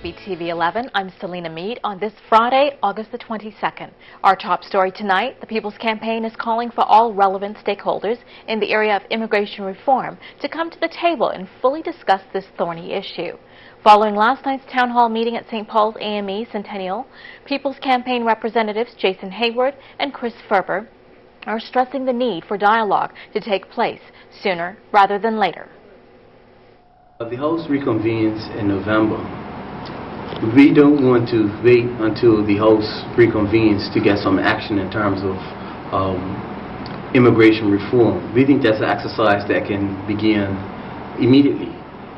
Vsb TV 11, I'm Selena Mead on this Friday, August the 22nd. Our top story tonight, the People's Campaign is calling for all relevant stakeholders in the area of immigration reform to come to the table and fully discuss this thorny issue. Following last night's town hall meeting at St. Paul's AME Centennial, People's Campaign representatives Jason Hayward and Chris Ferber are stressing the need for dialogue to take place sooner rather than later. The House reconvenes in November. We don't want to wait until the House reconvenes to get some action in terms of immigration reform. We think that's an exercise that can begin immediately.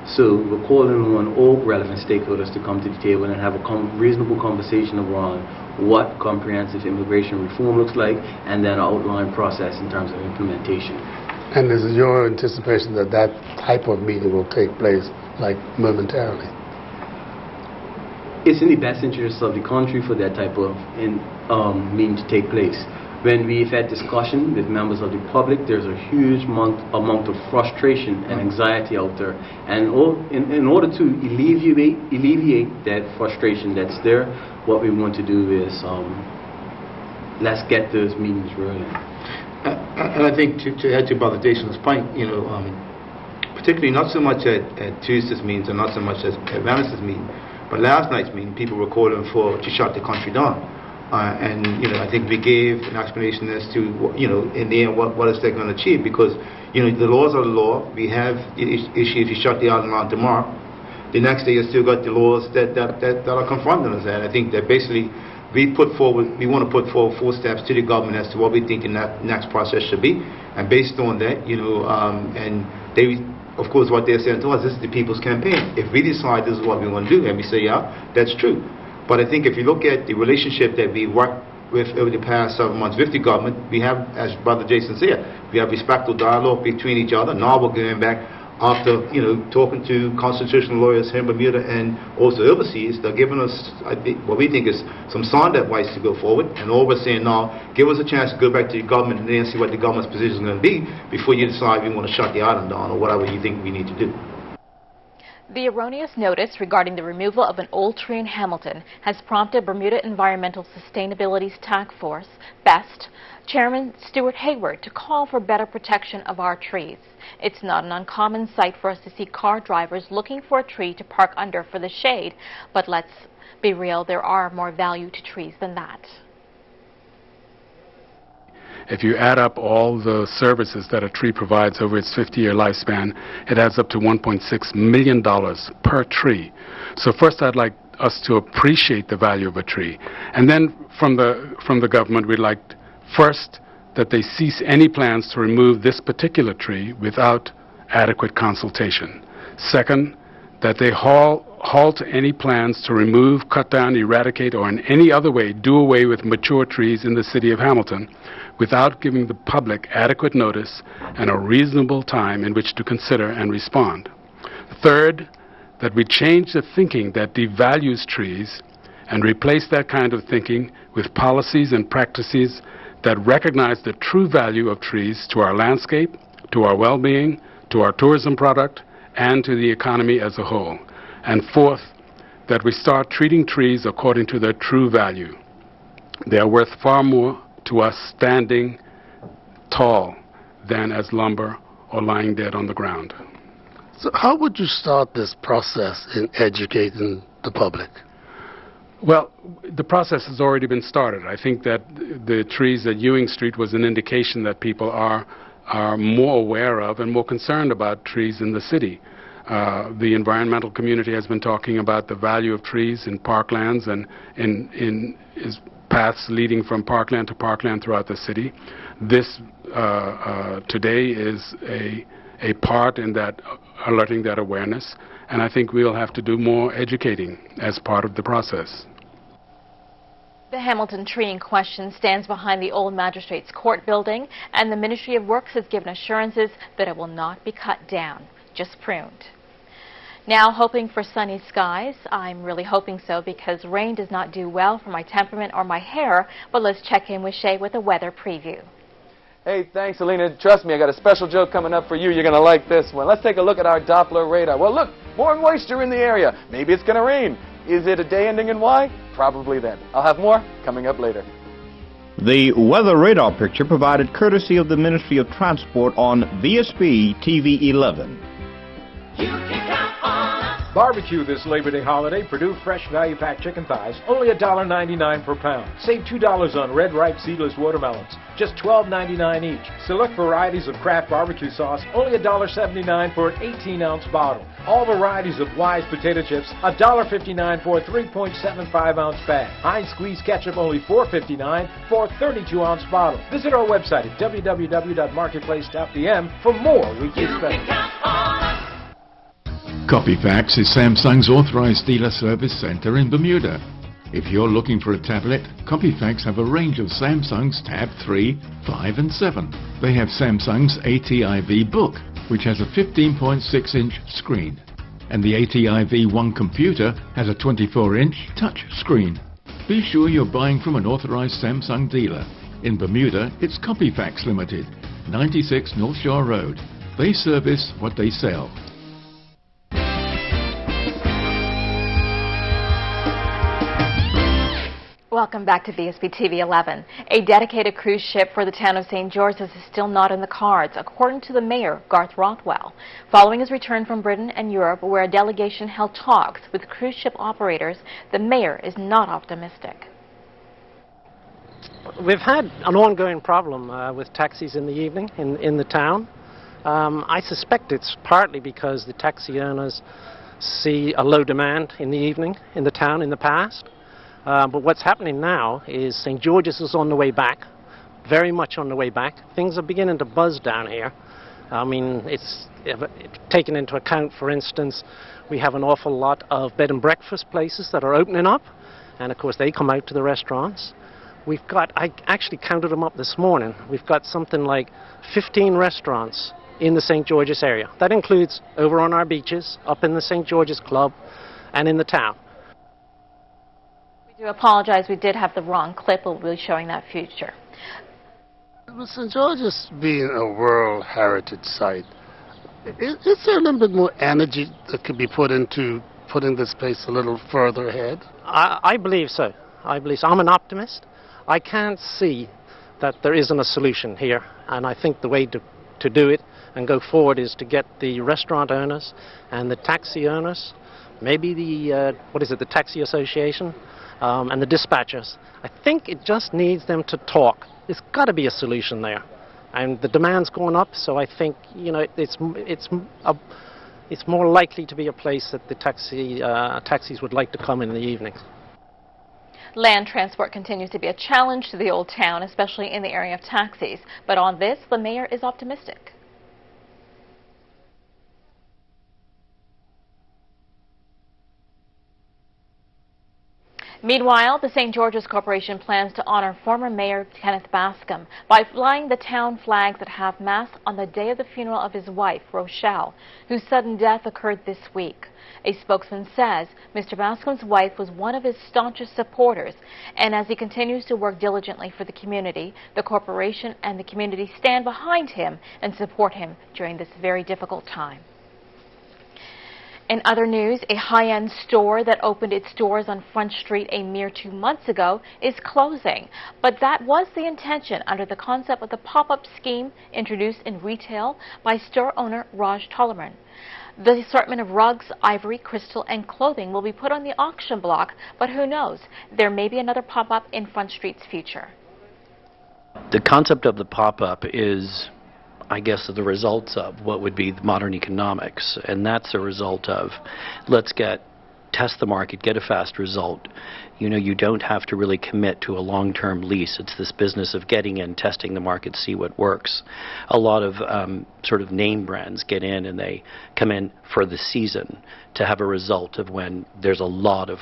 So we're calling on all relevant stakeholders to come to the table and have a reasonable conversation around what comprehensive immigration reform looks like, and then an outline process in terms of implementation. And is it your anticipation that that type of meeting will take place, like, momentarily? It's in the best interest of the country for that type of meeting to take place. When we've had discussion with members of the public, there's a huge amount of frustration and anxiety out there. And in order to alleviate that frustration that's there, what we want to do is let's get those meetings rolling. And I think to add to Brother Jason's point, particularly not so much at Tuesday's meetings and not so much at Wednesday's meeting, but last night's meeting, people were calling to shut the country down. And I think we gave an explanation as to in the end what is that going to achieve, because the laws are the law. We have issue if you shut the island down tomorrow, the next day you still got the laws that are confronting us. And I think that basically we want to put forward 4 steps to the government as to what we think the next process should be, and based on that, and they, of course, what they're saying to us, this is the People's Campaign. If we decide this is what we want to do, and we say, yeah, that's true. But I think if you look at the relationship that we worked with over the past 7 months with the government, we have, as Brother Jason said, we have respectful dialogue between each other. Now we're going back after talking to constitutional lawyers here in Bermuda and also overseas. They're giving us, what we think is some sound advice to go forward. And all we're saying now, give us a chance to go back to the government and then see what the government's position is going to be before you decide we want to shut the island down or whatever you think we need to do. The erroneous notice regarding the removal of an old tree in Hamilton has prompted Bermuda Environmental Sustainability's Task Force, BEST, Chairman Stuart Hayward, to call for better protection of our trees. It's not an uncommon sight for us to see car drivers looking for a tree to park under for the shade, but let's be real, there are more value to trees than that. If you add up all the services that a tree provides over its 50-year lifespan, it adds up to $1.6 million per tree. So first I'd like us to appreciate the value of a tree. And then from the government, we'd like first that they cease any plans to remove this particular tree without adequate consultation. Second, that they halt any plans to remove, cut down, eradicate, or in any other way do away with mature trees in the city of Hamilton without giving the public adequate notice and a reasonable time in which to consider and respond. Third, that we change the thinking that devalues trees and replace that kind of thinking with policies and practices that recognize the true value of trees to our landscape, to our well-being, to our tourism product, and to the economy as a whole. And fourth, that we start treating trees according to their true value. They are worth far more to us standing tall than as lumber or lying dead on the ground. So how would you start this process in educating the public? Well, the process has already been started. I think that the trees at Ewing Street was an indication that people are more aware of and more concerned about trees in the city. The environmental community has been talking about the value of trees in parklands and in paths leading from parkland to parkland throughout the city. This today is a part in that alerting that awareness, and I think we'll have to do more educating as part of the process. The Hamilton tree in question stands behind the old Magistrates Court building, and the Ministry of Works has given assurances that it will not be cut down, just pruned. Now, hoping for sunny skies. I'm really hoping so because rain does not do well for my temperament or my hair, but let's check in with Shay with a weather preview. Hey, thanks, Alina. Trust me, I got a special joke coming up for you. You're going to like this one. Let's take a look at our Doppler radar. Well, look, more moisture in the area. Maybe it's going to rain. Is it a day ending in Y? Probably then. I'll have more coming up later. The weather radar picture provided courtesy of the Ministry of Transport on Vsb Tv 11. Barbecue this Labor Day holiday. Purdue Fresh Value Pack Chicken Thighs, only $1.99 per pound. Save $2 on red ripe seedless watermelons, just $12.99 each. Select varieties of Kraft barbecue sauce, only $1.79 for an 18-ounce bottle. All varieties of Wise potato chips, $1.59 for a 3.75-ounce bag. Heinz squeeze ketchup, only $4.59 for a 32-ounce bottle. Visit our website at www.marketplace.pm for more weekly specials. Copyfax is Samsung's authorized dealer service center in Bermuda. If you're looking for a tablet, Copyfax have a range of Samsung's Tab 3, 5 and 7. They have Samsung's ATIV Book, which has a 15.6-inch screen. And the ATIV One computer has a 24-inch touch screen. Be sure you're buying from an authorized Samsung dealer. In Bermuda, it's Copyfax Limited, 96 North Shore Road. They service what they sell. Welcome back to Vsb TV 11. A dedicated cruise ship for the town of St. George's is still not in the cards, according to the mayor, Garth Rothwell. Following his return from Britain and Europe, where a delegation held talks with cruise ship operators, the mayor is not optimistic. We've had an ongoing problem with taxis in the evening in the town. I suspect it's partly because the taxi owners see a low demand in the evening in the town in the past. But what's happening now is St. George's is on the way back, very much on the way back. Things are beginning to buzz down here. I mean, it's taken into account, for instance, we have an awful lot of bed and breakfast places that are opening up, and of course they come out to the restaurants. We've got, I actually counted them up this morning, we've got something like 15 restaurants in the St. George's area. That includes over on our beaches, up in the St. George's Club, and in the town. We do apologize, we did have the wrong clip. We'll be showing that future. With St. George's being a World Heritage Site, is there a little bit more energy that could be put into putting this place a little further ahead? I believe so. I believe so. I'm an optimist. I can't see that there isn't a solution here, and I think the way to do it and go forward is to get the restaurant owners and the taxi owners, maybe the the taxi association, and the dispatchers. I think it just needs them to talk. There's got to be a solution there, and the demand's going up. So I think it's more likely to be a place that the taxis would like to come in the evenings. Land transport continues to be a challenge to the old town, especially in the area of taxis. But on this, the mayor is optimistic. Meanwhile, the St. George's Corporation plans to honor former Mayor Kenneth Bascom by flying the town flags at half-mast on the day of the funeral of his wife, Rochelle, whose sudden death occurred this week. A spokesman says Mr. Bascom's wife was one of his staunchest supporters, and as he continues to work diligently for the community, the corporation and the community stand behind him and support him during this very difficult time. In other news, a high-end store that opened its doors on Front Street a mere 2 months ago is closing. But that was the intention under the concept of the pop-up scheme introduced in retail by store owner Raj Tollerman. The assortment of rugs, ivory, crystal, and clothing will be put on the auction block, but who knows, there may be another pop-up in Front Street's future. The concept of the pop-up is, I guess, the results of what would be modern economics, and that's a result of test the market, get a fast result. You don't have to really commit to a long-term lease. It's this business of getting in, testing the market, see what works. A lot of sort of name brands get in and they come in for the season to have a result of when there's a lot of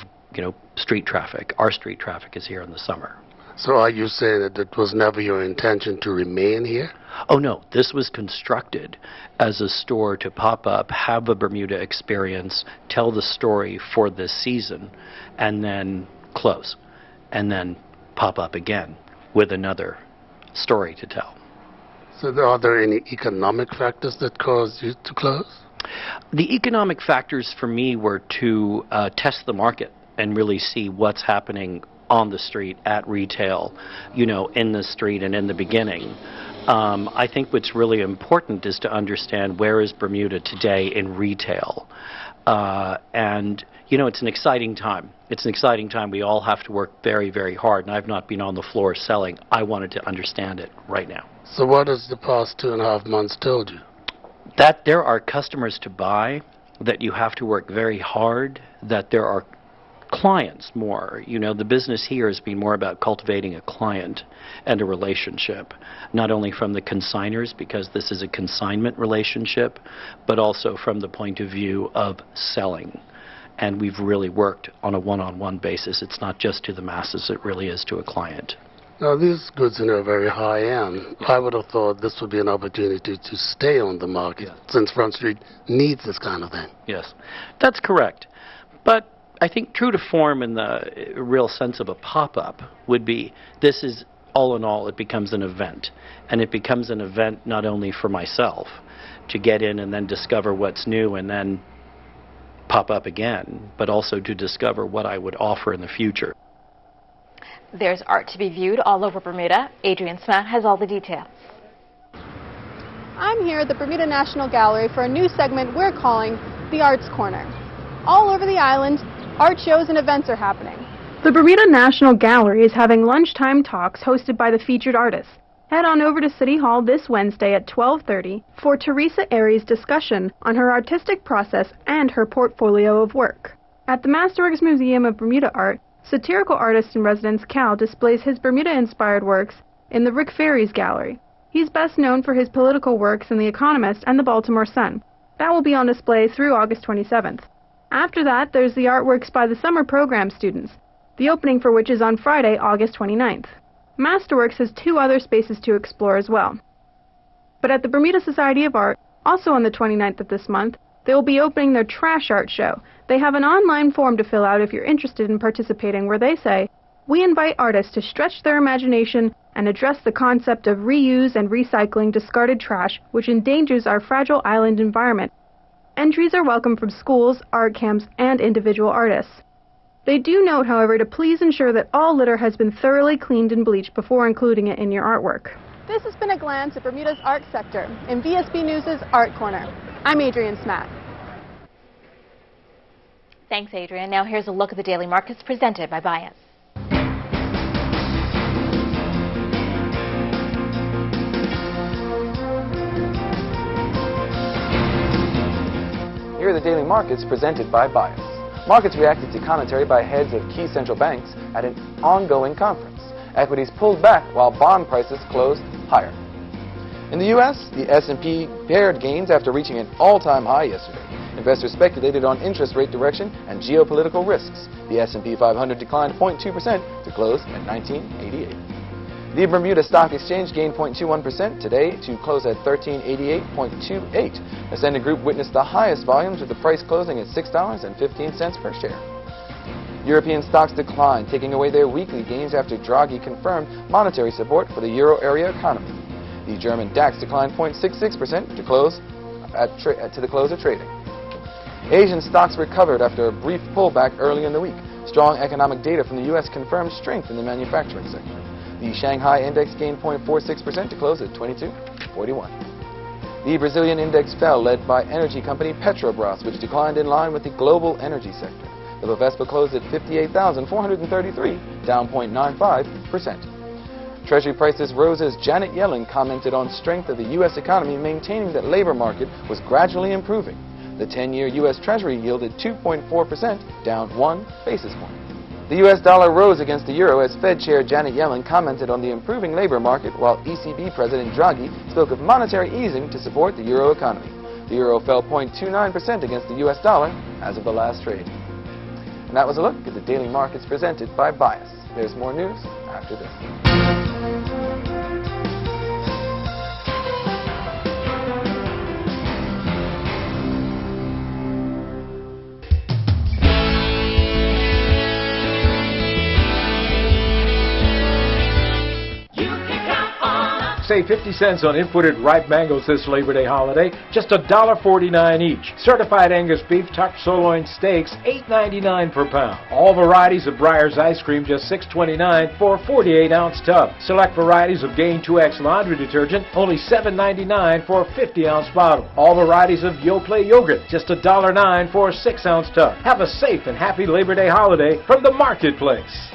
street traffic. Our street traffic is here in the summer. So are you saying that it was never your intention to remain here? Oh no, this was constructed as a store to pop up, have a Bermuda experience, tell the story for this season, and then close, and then pop up again with another story to tell. So are there any economic factors that caused you to close? The economic factors for me were to test the market and really see what's happening on the street, at retail, in the street and in the beginning. I think what's really important is to understand where is Bermuda today in retail. It's an exciting time. It's an exciting time. We all have to work very, very hard, and I've not been on the floor selling. I wanted to understand it right now. So what has the past 2.5 months told you? That there are customers to buy, that you have to work very hard, that there are clients more. The business here has been more about cultivating a client and a relationship, not only from the consigners, because this is a consignment relationship, but also from the point of view of selling. And we've really worked on a one-on-one basis. It's not just to the masses, it really is to a client. Now, these goods are very high-end. I would have thought this would be an opportunity to stay on the market, since Front Street needs this kind of thing. Yes, that's correct. But I think true to form in the real sense of a pop-up would be, this is, all in all, it becomes an event. And it becomes an event not only for myself, to get in and then discover what's new and then pop up again, but also to discover what I would offer in the future. There's art to be viewed all over Bermuda. Adrienne Smatt has all the details. I'm here at the Bermuda National Gallery for a new segment we're calling The Arts Corner. All over the island, art shows and events are happening. The Bermuda National Gallery is having lunchtime talks hosted by the featured artists. Head on over to City Hall this Wednesday at 12:30 for Teresa Airy's discussion on her artistic process and her portfolio of work. At the Masterworks Museum of Bermuda Art, satirical artist-in-residence Cal displays his Bermuda-inspired works in the Rick Ferries Gallery. He's best known for his political works in The Economist and The Baltimore Sun. That will be on display through August 27th. After that, there's the artworks by the summer program students, the opening for which is on Friday, August 29th. Masterworks has 2 other spaces to explore as well. But at the Bermuda Society of Art, also on the 29th of this month, they will be opening their Trash Art Show. They have an online form to fill out if you're interested in participating, where they say, "We invite artists to stretch their imagination and address the concept of reuse and recycling discarded trash, which endangers our fragile island environment." Entries are welcome from schools, art camps, and individual artists. They do note, however, to please ensure that all litter has been thoroughly cleaned and bleached before including it in your artwork. This has been a glance at Bermuda's art sector in VSB News' Art Corner. I'm Adrienne Smatt. Thanks, Adrienne. Now here's a look at the daily markets presented by Bias. Here are the daily markets presented by Bias. Markets reacted to commentary by heads of key central banks at an ongoing conference. Equities pulled back while bond prices closed higher. In the U.S., the S&P pared gains after reaching an all-time high yesterday. Investors speculated on interest rate direction and geopolitical risks. The S&P 500 declined 0.2% to close at 1988. The Bermuda Stock Exchange gained 0.21% today to close at 1388.28. Ascendant Group witnessed the highest volumes with the price closing at $6.15 per share. European stocks declined, taking away their weekly gains after Draghi confirmed monetary support for the euro area economy. The German DAX declined 0.66% to the close of trading. Asian stocks recovered after a brief pullback early in the week. Strong economic data from the U.S. confirmed strength in the manufacturing sector. The Shanghai index gained 0.46% to close at 2241. The Brazilian index fell, led by energy company Petrobras, which declined in line with the global energy sector. The Bovespa closed at 58,433, down 0.95%. Treasury prices rose as Janet Yellen commented on strength of the U.S. economy, maintaining that labor market was gradually improving. The 10-year U.S. Treasury yielded 2.4%, down 1 basis point. The U.S. dollar rose against the euro as Fed Chair Janet Yellen commented on the improving labor market, while ECB President Draghi spoke of monetary easing to support the euro economy. The euro fell 0.29% against the U.S. dollar as of the last trade. And that was a look at the daily markets presented by Bias. There's more news after this. Save 50 cents on imported ripe mangoes this Labor Day holiday, just $1.49 each. Certified Angus beef tucked sirloin steaks, $8.99 per pound. All varieties of Breyer's ice cream, just $6.29 for a 48-ounce tub. Select varieties of Gain 2X laundry detergent, only $7.99 for a 50-ounce bottle. All varieties of Yoplait yogurt, just $1.09 for a 6-ounce tub. Have a safe and happy Labor Day holiday from the marketplace.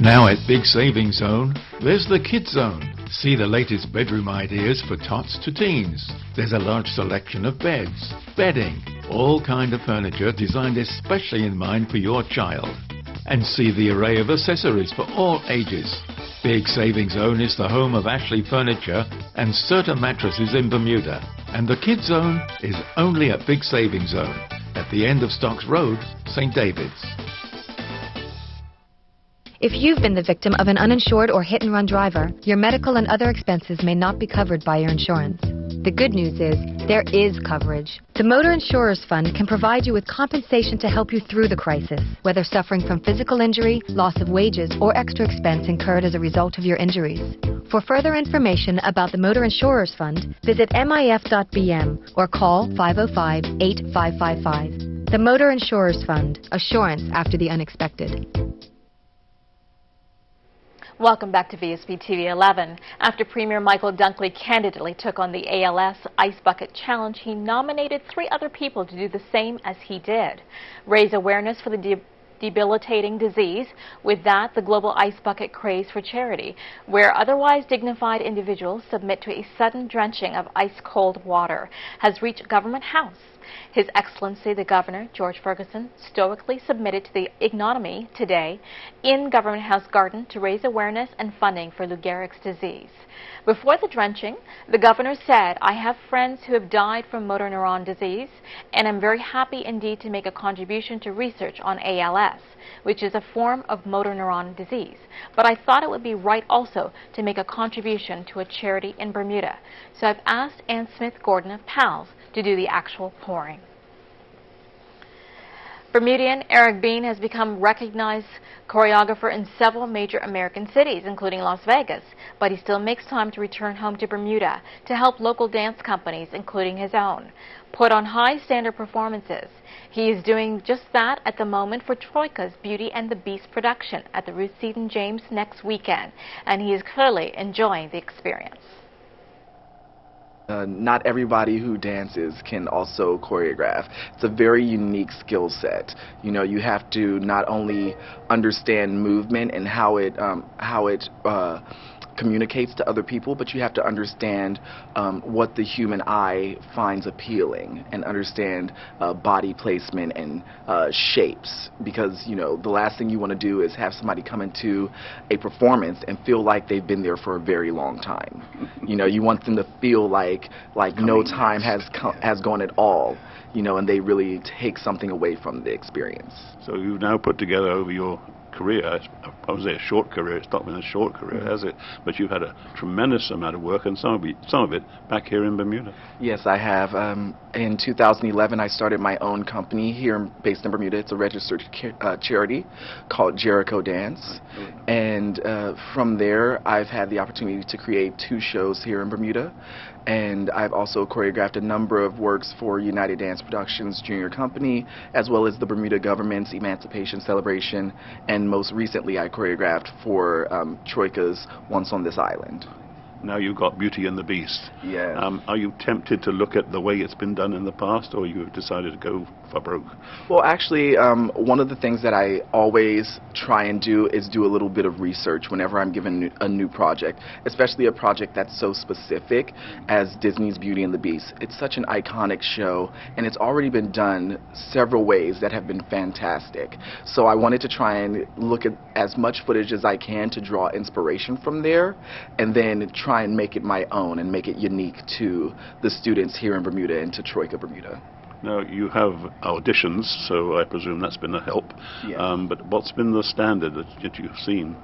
Now at Big Savings Zone, there's the Kids Zone. See the latest bedroom ideas for tots to teens. There's a large selection of beds, bedding, all kind of furniture designed especially in mind for your child. And see the array of accessories for all ages. Big Savings Zone is the home of Ashley Furniture and Serta Mattresses in Bermuda. And the Kids Zone is only at Big Savings Zone, at the end of Stocks Road, St. David's. If you've been the victim of an uninsured or hit-and-run driver, your medical and other expenses may not be covered by your insurance. The good news is, there is coverage. The Motor Insurers Fund can provide you with compensation to help you through the crisis, whether suffering from physical injury, loss of wages, or extra expense incurred as a result of your injuries. For further information about the Motor Insurers Fund, visit mif.bm or call 505-8555. The Motor Insurers Fund, assurance after the unexpected. Welcome back to Vsb TV 11. After Premier Michael Dunkley candidly took on the ALS Ice Bucket Challenge, he nominated 3 other people to do the same as he did. Raise awareness for the debilitating disease. With that, the global ice bucket craze for charity, where otherwise dignified individuals submit to a sudden drenching of ice-cold water, has reached Government House. His Excellency the Governor, George Ferguson, stoically submitted to the ignominy today in Government House Garden to raise awareness and funding for Lou Gehrig's disease. Before the drenching, the Governor said, "I have friends who have died from motor neuron disease, and I'm very happy indeed to make a contribution to research on ALS, which is a form of motor neuron disease. But I thought it would be right also to make a contribution to a charity in Bermuda. So I've asked Ann Smith-Gordon of PALS to do the actual pouring." Bermudian Eric Bean has become recognized choreographer in several major American cities, including Las Vegas, but he still makes time to return home to Bermuda to help local dance companies, including his own, put on high standard performances. He is doing just that at the moment for Troika's Beauty and the Beast production at the Ruth Seaton James next weekend, and he is clearly enjoying the experience. Not everybody who dances can also choreograph. It's a very unique skill set. You know, you have to not only understand movement and how it communicates to other people, but you have to understand what the human eye finds appealing and understand body placement and shapes, because you know the last thing you want to do is have somebody come into a performance and feel like they've been there for a very long time. You know, you want them to feel like no time has gone at all, you know, and they really take something away from the experience. So you've now put together over your career, I would say a short career, it's not been a short career, has it? But you've had a tremendous amount of work, and some of it back here in Bermuda. Yes, I have. In 2011, I started my own company here based in Bermuda. It's a registered charity called Jericho Dance. And from there, I've had the opportunity to create 2 shows here in Bermuda. And I've also choreographed a number of works for United Dance Productions Junior Company, as well as the Bermuda government's Emancipation Celebration, and most recently I choreographed for Troika's Once on This Island. Now you've got Beauty and the Beast. Yes. Are you tempted to look at the way it's been done in the past, or you've decided to go for broke? Well, actually, one of the things that I always try and do is do a little bit of research whenever I'm given a new project, especially a project that's so specific as Disney's Beauty and the Beast. It's such an iconic show, and it's already been done several ways that have been fantastic. So I wanted to try and look at as much footage as I can to draw inspiration from there, and then try and make it my own and make it unique to the students here in Bermuda and to Troika Bermuda. Now, you have auditions, so I presume that's been a help. Yes. But what's been the standard that you've seen?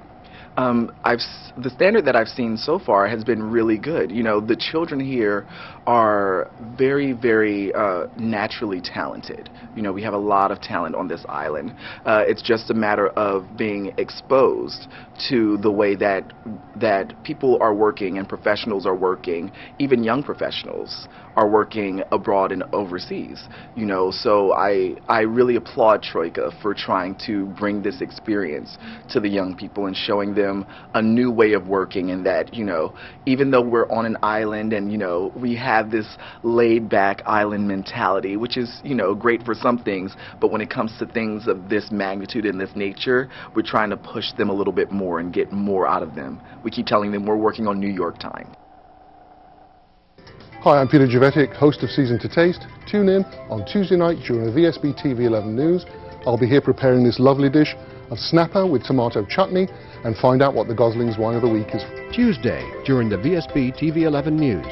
The standard that I've seen so far has been really good. You know, the children here are very, very naturally talented. You know, we have a lot of talent on this island. It's just a matter of being exposed to the way that people are working and professionals are working, even young professionals are working abroad and overseas. You know, so I really applaud Troika for trying to bring this experience to the young people and showing them a new way of working, and that, you know, even though we're on an island and, you know, we have this laid-back island mentality, which is, you know, great for some things, but when it comes to things of this magnitude and this nature, we're trying to push them a little bit more and get more out of them. We keep telling them we're working on New York time. Hi, I'm Peter Javetic, host of Season to Taste. Tune in on Tuesday night during the Vsb Tv 11 News. I'll be here preparing this lovely dish of snapper with tomato chutney, and find out what the Gosling's Wine of the Week is. Tuesday during the Vsb TV 11 News.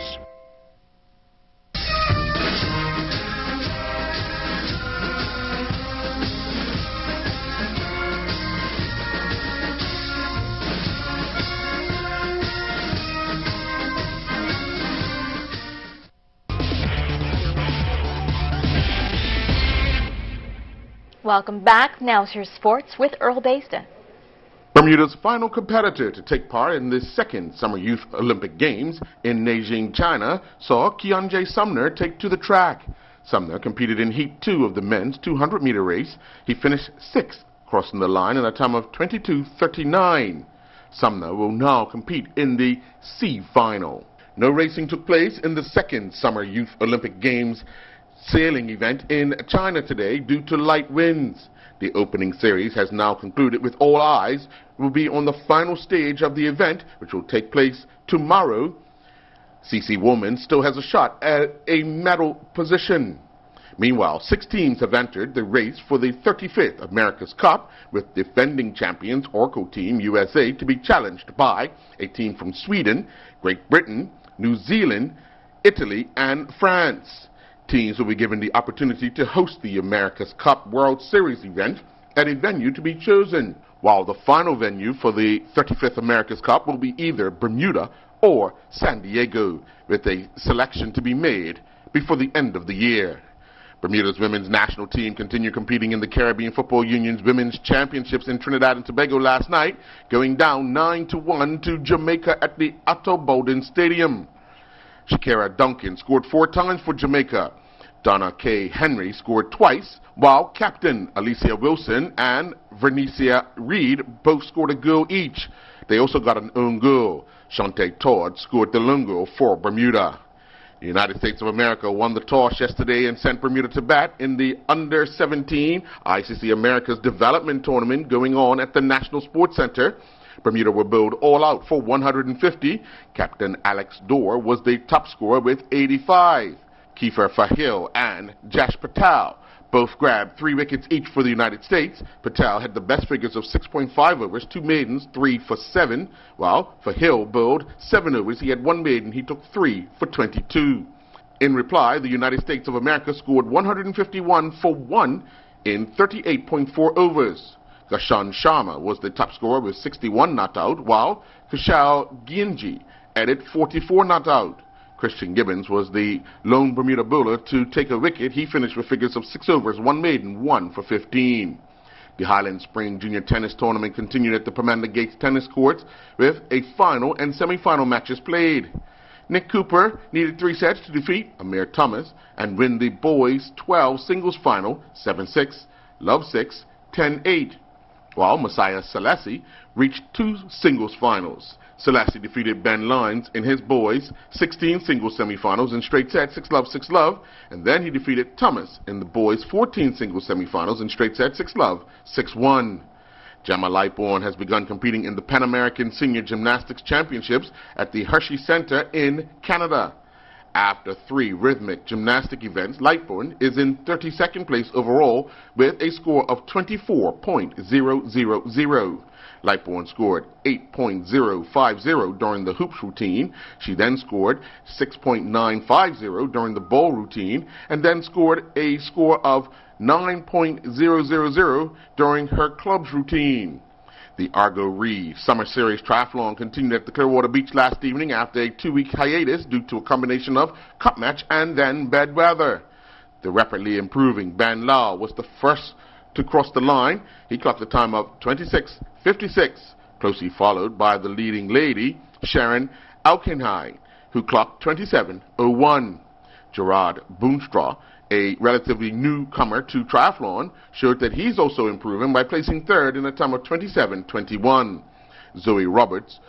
Welcome back. Now here's sports with Earl Basden. Bermuda's final competitor to take part in the second Summer Youth Olympic Games in Beijing, China, saw Keonjae Sumner take to the track. Sumner competed in Heat 2 of the men's 200-meter race. He finished 6th, crossing the line in a time of 22:39. Sumner will now compete in the C final. No racing took place in the second Summer Youth Olympic Games sailing event in China today due to light winds. The opening series has now concluded, with all eyes will be on the final stage of the event, which will take place tomorrow. CC Woman still has a shot at a medal position. Meanwhile, 6 teams have entered the race for the 35th America's Cup, with defending champions Orco Team USA to be challenged by a team from Sweden, Great Britain, New Zealand, Italy, and France. Teams will be given the opportunity to host the America's Cup World Series event at a venue to be chosen, while the final venue for the 35th America's Cup will be either Bermuda or San Diego, with a selection to be made before the end of the year. Bermuda's women's national team continued competing in the Caribbean Football Union's Women's Championships in Trinidad and Tobago last night, going down 9-1 to Jamaica at the Otto Bolden Stadium. Shakira Duncan scored 4 times for Jamaica. Donna K. Henry scored twice, while captain Alicia Wilson and Vernicia Reed both scored a goal each. They also got an own goal. Shantae Todd scored the lone goal for Bermuda. The United States of America won the toss yesterday and sent Bermuda to bat in the Under-17 ICC America's Development Tournament going on at the National Sports Center. Bermuda were bowled all out for 150. Captain Alex Dorr was the top scorer with 85. Kiefer Fahil and Jash Patel both grabbed 3 wickets each for the United States. Patel had the best figures of 6.5 overs, 2 maidens, 3 for 7, while Fahil bowled 7 overs. He had 1 maiden. He took 3 for 22. In reply, the United States of America scored 151 for 1 in 38.4 overs. Gashan Sharma was the top scorer with 61 not out, while Kushal Gienji added 44 not out. Christian Gibbons was the lone Bermuda bowler to take a wicket. He finished with figures of 6 overs, 1 maiden, 1 for 15. The Highland Spring Junior Tennis Tournament continued at the Pomanda Gates Tennis Courts with a final and semi-final matches played. Nick Cooper needed 3 sets to defeat Amir Thomas and win the boys' 12 singles final 7-6, love 6, 10-8. While Messiah Selassie reached 2 singles finals. Selassie defeated Ben Lyons in his boys' 16 singles semifinals in straight sets 6-love, 6-love, and then he defeated Thomas in the boys' 14 singles semifinals in straight sets 6-love, 6-1. Gemma Lightbourne has begun competing in the Pan American Senior Gymnastics Championships at the Hershey Center in Canada. After 3 rhythmic gymnastic events, Lightbourne is in 32nd place overall with a score of 24.000. Lightbourne scored 8.050 during the hoops routine. She then scored 6.950 during the ball routine, and then scored a score of 9.000 during her clubs routine. The Argo Reeve Summer Series Triathlon continued at the Clearwater Beach last evening after a 2-week hiatus due to a combination of cup match and then bad weather. The rapidly improving Ban Lao was the first to cross the line. He clocked a time of 26:56, closely followed by the leading lady, Sharon Aukenheim, who clocked 27:01. Gerard Boonstra, a relatively newcomer to triathlon, showed that he's also improving by placing third in a time of 27:21. Zoe Roberts,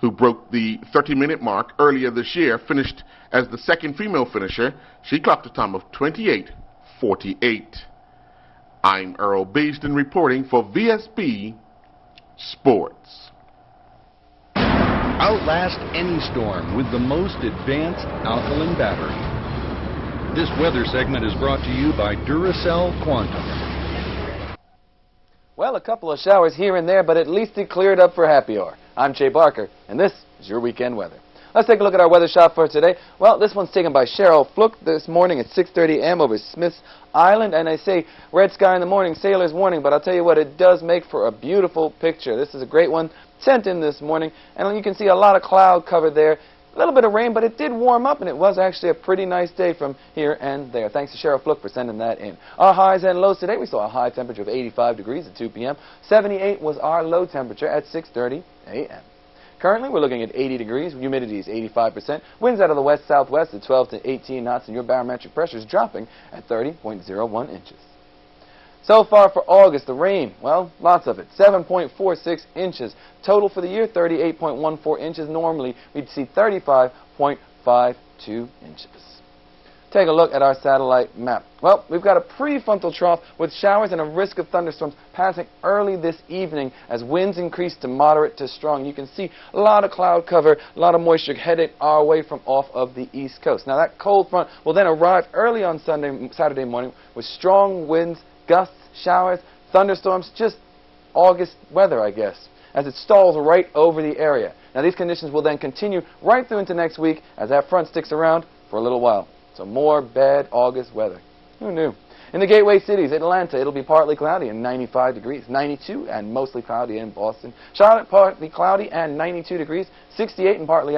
who broke the 30-minute mark earlier this year, finished as the second female finisher. She clocked a time of 28:48. I'm Earl Basden reporting for VSB Sports. Outlast any storm with the most advanced alkaline battery. This weather segment is brought to you by Duracell Quantum. Well, a couple of showers here and there, but at least it cleared up for happy hour. I'm Jay Barker, and this is your weekend weather. Let's take a look at our weather shot for today. Well, this one's taken by Cheryl Fluke this morning at 6:30 a.m. over Smith's Island. And I say red sky in the morning, sailor's warning, but I'll tell you what, it does make for a beautiful picture. This is a great one sent in this morning, and you can see a lot of cloud cover there. A little bit of rain, but it did warm up, and it was actually a pretty nice day from here and there. Thanks to Sheriff Fluke for sending that in. Our highs and lows today, we saw a high temperature of 85 degrees at 2 p.m. 78 was our low temperature at 6:30 a.m. Currently, we're looking at 80 degrees. Humidity is 85%. Winds out of the west-southwest at 12 to 18 knots, and your barometric pressure is dropping at 30.01 inches. So far for August, the rain, well, lots of it, 7.46 inches. Total for the year, 38.14 inches. Normally, we'd see 35.52 inches. Take a look at our satellite map. Well, we've got a prefrontal trough with showers and a risk of thunderstorms passing early this evening as winds increase to moderate to strong. You can see a lot of cloud cover, a lot of moisture headed our way from off of the east coast. Now, that cold front will then arrive early on Saturday morning with strong winds, gusts, showers, thunderstorms, just August weather, I guess, as it stalls right over the area. Now, these conditions will then continue right through into next week as that front sticks around for a little while. So more bad August weather. Who knew? In the gateway cities, Atlanta, it'll be partly cloudy and 95 degrees. 92 and mostly cloudy in Boston. Charlotte, partly cloudy and 92 degrees. 68 and partly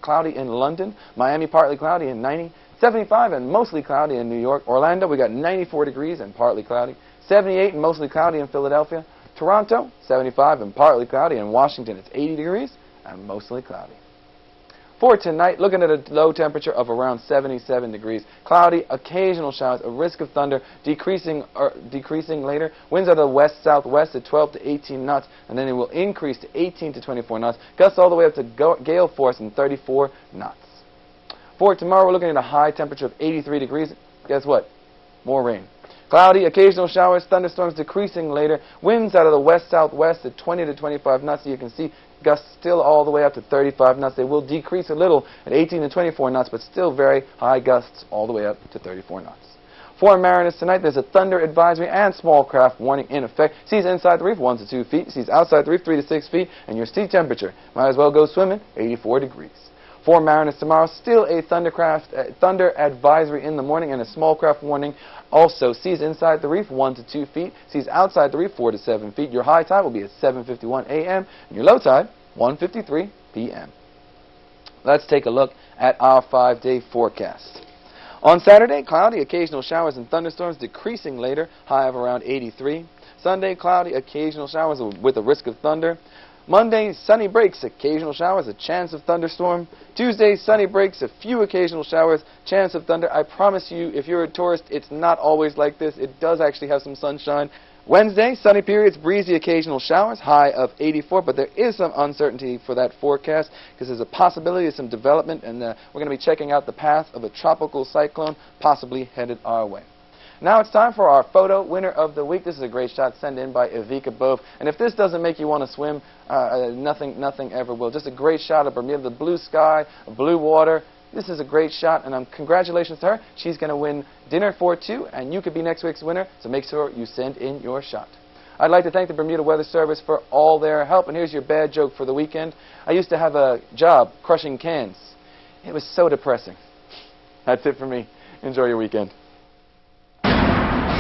cloudy in London. Miami, partly cloudy and 90. 75 and mostly cloudy in New York. Orlando, we got 94 degrees and partly cloudy. 78 and mostly cloudy in Philadelphia. Toronto, 75 and partly cloudy. In Washington, it's 80 degrees and mostly cloudy. For tonight, looking at a low temperature of around 77 degrees. Cloudy, occasional showers, a risk of thunder, decreasing later. Winds out of the west-southwest at 12 to 18 knots, and then it will increase to 18 to 24 knots. Gusts all the way up to gale force and 34 knots. For tomorrow, we're looking at a high temperature of 83 degrees. Guess what? More rain. Cloudy, occasional showers, thunderstorms decreasing later. Winds out of the west-southwest at 20 to 25 knots. So you can see gusts still all the way up to 35 knots. They will decrease a little at 18 to 24 knots, but still very high gusts all the way up to 34 knots. For mariners tonight, there's a thunder advisory and small craft warning in effect. Seas inside the reef 1 to 2 feet. Seas outside the reef 3 to 6 feet. And your sea temperature, might as well go swimming, 84 degrees. For mariners tomorrow, still a thunder advisory in the morning and a small craft warning. Also, seas inside the reef 1 to 2 feet. Seas outside the reef 4 to 7 feet. Your high tide will be at 7:51 a.m. and your low tide 1:53 p.m. Let's take a look at our 5-day forecast. On Saturday, cloudy, occasional showers and thunderstorms decreasing later, high of around 83. Sunday, cloudy, occasional showers with a risk of thunder. Monday, sunny breaks, occasional showers, a chance of thunderstorm. Tuesday, sunny breaks, a few occasional showers, chance of thunder. I promise you, if you're a tourist, it's not always like this. It does actually have some sunshine. Wednesday, sunny periods, breezy, occasional showers, high of 84, but there is some uncertainty for that forecast because there's a possibility of some development, and we're going to be checking out the path of a tropical cyclone possibly headed our way. Now it's time for our photo winner of the week. This is a great shot sent in by Evika Bove. And if this doesn't make you want to swim, nothing ever will. Just a great shot of Bermuda, the blue sky, blue water. This is a great shot, and congratulations to her. She's going to win dinner for two, and you could be next week's winner, so make sure you send in your shot. I'd like to thank the Bermuda Weather Service for all their help, and here's your bad joke for the weekend. I used to have a job crushing cans. It was so depressing. That's it for me. Enjoy your weekend.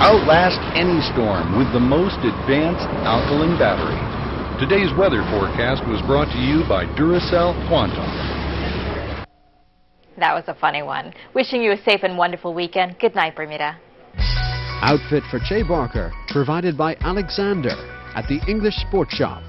Outlast any storm with the most advanced alkaline battery. Today's weather forecast was brought to you by Duracell Quantum. That was a funny one. Wishing you a safe and wonderful weekend. Good night, Bermuda. Outfit for Che Barker, provided by Alexander at the English Sports Shop.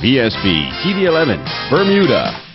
Vsb TV 11, Bermuda.